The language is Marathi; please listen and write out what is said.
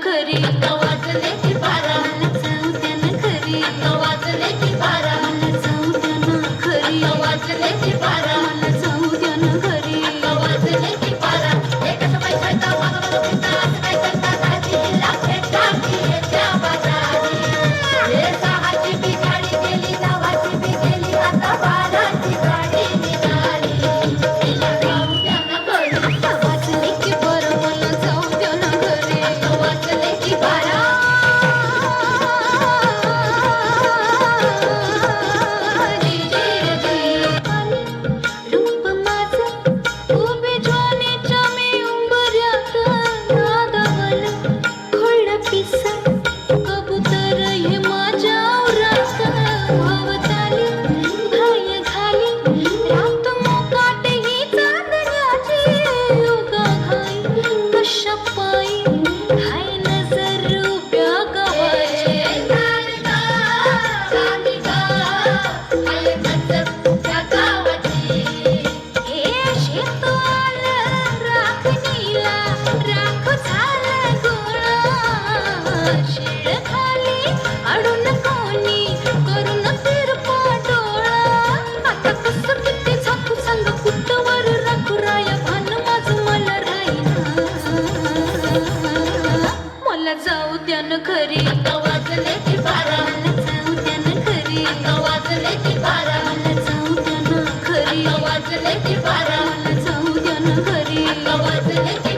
खरी वाजले की बारा मला जाऊ द्या ना खरी वाजले की बारा मला जाऊ द्या ना खरी वाजले की बारा मला जाऊ द्या ना खरी वाजले की बारा एक समय करता वाजवलं फिरता असं काय करता दाजीला भेटा की येत्या बाजारी हे सहाची बी गाडी गेली नवाची बी गेली आता बाराची गाडी निघाली तिला जाऊ द्या ना खरी वाजले की बारा मला जाऊ द्या ना खरी वाजले की बारा रूप माझं उभे ज्वानेच्या मी उंबऱ्यात नादावलं खोळलं पिसा कबूतर हे माझ्या औरात भवताली भाय घाली रात मोकाट ही चांदण्याची उगा घाई कशा पायी हाय नजर उभ्या गावाची हे शेत आलं राखणीला राख झालं गोळा शेळ खाली अडून कोणी करून तिरपा डोळा आता कसं किती झाकू सांग कुठवर राखू राया भान माझं मला राहीना मला जाऊ द्या ना खरी वाजले की बारा मला जाऊ द्या ना खरी वाजले की बारा मला जाऊ द्या ना खरी वाजले की बारा मला जाऊ द्या ना खरी वाजले की